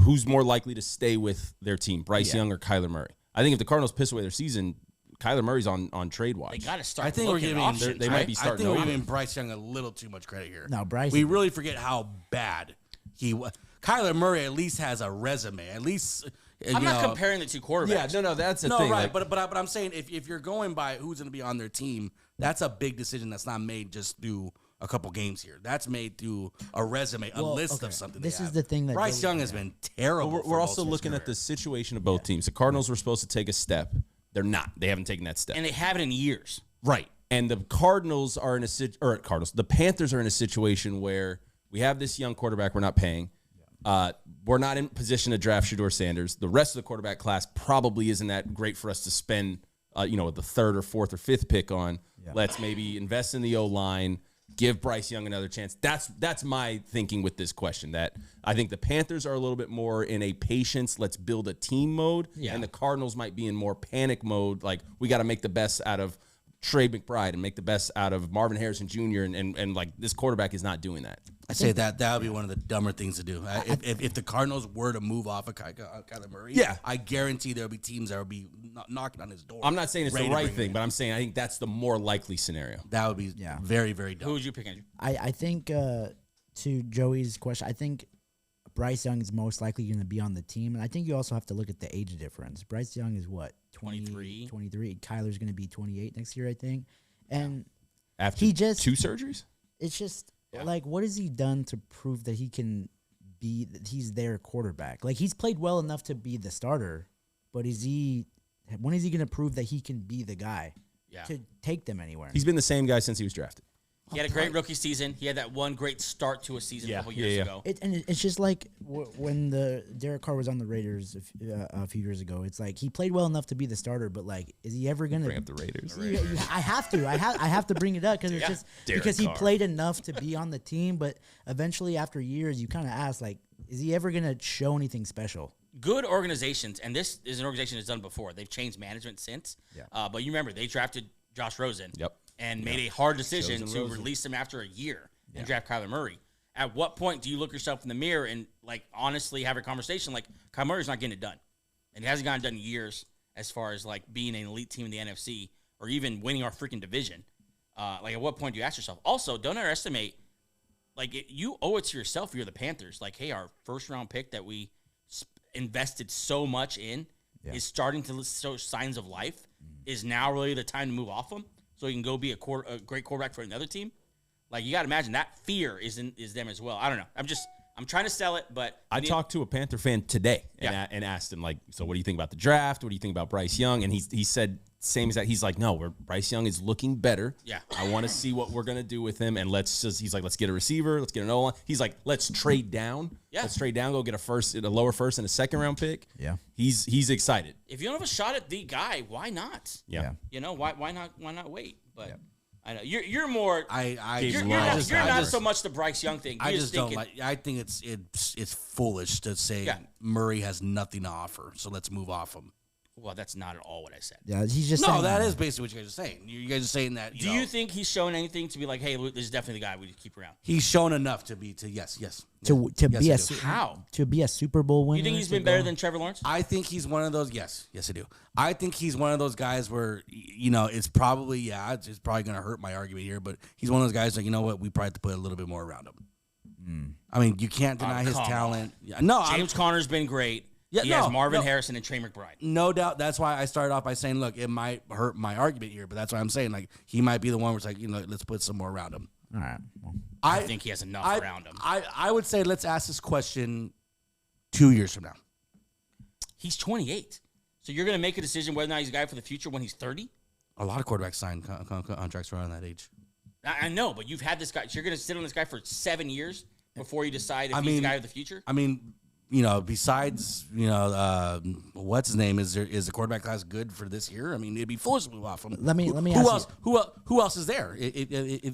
who's more likely to stay with their team, Bryce Young or Kyler Murray. I think if the Cardinals piss away their season, Kyler Murray's on trade watch. They got to start. I think we're giving options, they might be starting. I think we're giving Bryce Young a little too much credit here. No, Bryce. We really forget how bad he was. Kyler Murray at least has a resume. At least I'm not comparing the two quarterbacks. Yeah, no, that's the no, thing. right? But I'm saying if you're going by who's going to be on their team, that's a big decision. That's not made just through a couple games here. That's made through a resume, a list of something. This is the thing that Bryce Young has been terrible. We're also looking at the situation of both teams. The Cardinals were supposed to take a step. They're not. They haven't taken that step, And they haven't in years. right? And the Cardinals are in the Panthers are in a situation where we have this young quarterback we're not paying. We're not in position to draft Shedeur Sanders. The rest of the quarterback class probably isn't that great for us to spend, the third or fourth or fifth pick on. Yeah. Let's maybe invest in the O-line, give Bryce Young another chance. That's my thinking with this question, that I think the Panthers are a little bit more in a patience, let's build a team mode, and the Cardinals might be in more panic mode, like we got to make the best out of Trey McBride and make the best out of Marvin Harrison Jr. and like this quarterback is not doing that. I say that would be one of the dumber things to do. If the Cardinals were to move off of Kyler Murray, I guarantee there'll be teams that will be knocking on his door. I'm not saying it's the right thing, but I'm saying I think that's the more likely scenario. That would be very, very dumb. Who would you pick, Andrew? I think to Joey's question, I think Bryce Young is most likely going to be on the team, and I think you also have to look at the age difference. Bryce Young is what, 23. Kyler's going to be 28 next year, I think. And after two surgeries, it's just like, what has he done to prove that he can be that he's their quarterback? Like, he's played well enough to be the starter, but when is he going to prove that he can be the guy to take them anywhere? he's been the same guy since he was drafted. He had a great rookie season. He had that one great start to a season a couple years ago. It's just like when the Derek Carr was on the Raiders a few years ago. It's like he played well enough to be the starter, but like, is he ever gonna bring up the Raiders? I have to. I have to bring it up because it's just Derek because he Carr played enough to be on the team, but eventually after years, you kind of ask like, is he ever gonna show anything special? Good organizations, and this is an organization that's done before. They've changed management since. But you remember they drafted Josh Rosen. And made a hard decision to release him after a year and draft Kyler Murray. At what point do you look yourself in the mirror and, like, honestly have a conversation like, Kyler Murray's not getting it done. And he hasn't gotten it done in years as far as, like, being an elite team in the NFC or even winning our freaking division. Like, at what point do you ask yourself? Also, don't underestimate, like, you owe it to yourself if you're the Panthers. Like, hey, our first-round pick that we invested so much in is starting to show signs of life. Is now really the time to move off him? So he can go be a great quarterback for another team. Like, you got to imagine that fear is them as well. I don't know. I'm trying to sell it, but I talked to a Panther fan today and asked him, like, so what do you think about the draft? What do you think about Bryce Young? And he said same as that. He's like, no, Bryce Young is looking better. Yeah, I want to see what we're gonna do with him, and he's like, let's get a receiver, let's get an O-line. He's like, let's trade down. Yeah, let's trade down, go get a lower first and a second round pick. Yeah, he's excited. If you don't have a shot at the guy, why not? Yeah. You know, why not wait? But I know you're more. You're not not so much the Bryce Young thing. I just don't like. I think it's foolish to say Murray has nothing to offer, so let's move off him. Well, that's not at all what I said. Yeah, he's just no. That is basically what you guys are saying. You guys are saying that. Do you think he's shown anything to be like, hey, this is definitely the guy we keep around? He's shown enough to be yes. To be a Super Bowl winner. You think he's been better than Trevor Lawrence? I think he's one of those. Yes, I do. I think he's one of those guys where it's probably it's probably going to hurt my argument here, but he's one of those guys that what we probably have to put a little bit more around him. I mean, you can't deny his talent. Yeah, no, James Conner's been great. Yeah, he has Marvin Harrison and Trey McBride. No doubt. That's why I started off by saying, look, it might hurt my argument here, but that's why I'm saying, like, he might be the one where it's like, let's put some more around him. All right. Well, I think he has enough around him. I would say let's ask this question 2 years from now. He's 28. So you're going to make a decision whether or not he's a guy for the future when he's 30? A lot of quarterbacks sign contracts around that age. I know, but you've had this guy. So you're going to sit on this guy for 7 years before you decide if he's the guy of the future? I mean, besides, what's his name? Is the quarterback class good for this year? I mean, it'd be foolish to move off him. Let me ask you. Who else is there?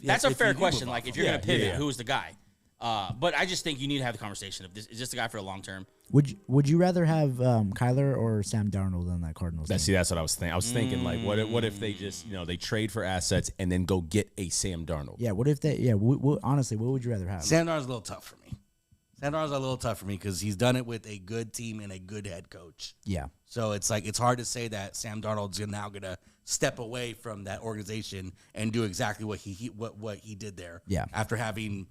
That's a fair question. Like, if you're going to pivot, who's the guy? But I just think you need to have the conversation of this. Is this the guy for the long term? Would you rather have Kyler or Sam Darnold on that Cardinals team? See, that's what I was thinking. I was thinking, like, what if they just, they trade for assets and then go get a Sam Darnold? Yeah, what if they, honestly, what would you rather have? Sam Darnold's a little tough for me. Sam Darnold's a little tough for me because he's done it with a good team and a good head coach. Yeah. So it's hard to say that Sam Darnold's now gonna step away from that organization and do exactly what he did there. Yeah. After having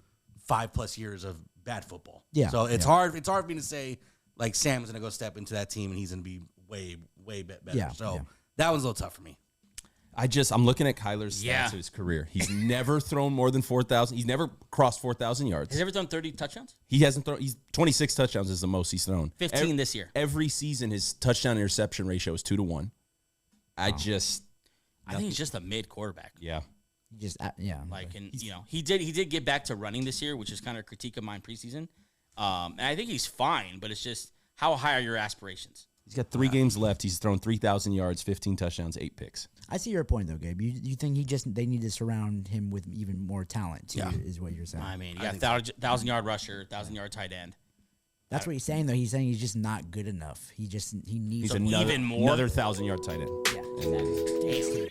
5+ years of bad football. Yeah. So it's hard. It's hard for me to say like Sam's gonna go step into that team and he's gonna be way better. Yeah. So that one's a little tough for me. I'm looking at Kyler's stats of his career. He's never thrown more than 4,000. He's never crossed 4,000 yards. Has he ever thrown 30 touchdowns? He hasn't thrown. He's 26 touchdowns is the most he's thrown. 15 this year. Every season, his touchdown interception ratio is 2-1. I think he's just a mid quarterback. Yeah. He did get back to running this year, which is kind of a critique of mine preseason. And I think he's fine, but it's just how high are your aspirations? He's got 3 games left. He's thrown 3,000 yards, 15 touchdowns, 8 picks. I see your point though, Gabe. You think they need to surround him with even more talent too, is what you're saying. I mean, you got 1,000-yard rusher, 1,000-yard tight end. That's what he's saying though. He's saying he's just not good enough. He needs even more. Another 1,000-yard tight end. Yeah, exactly.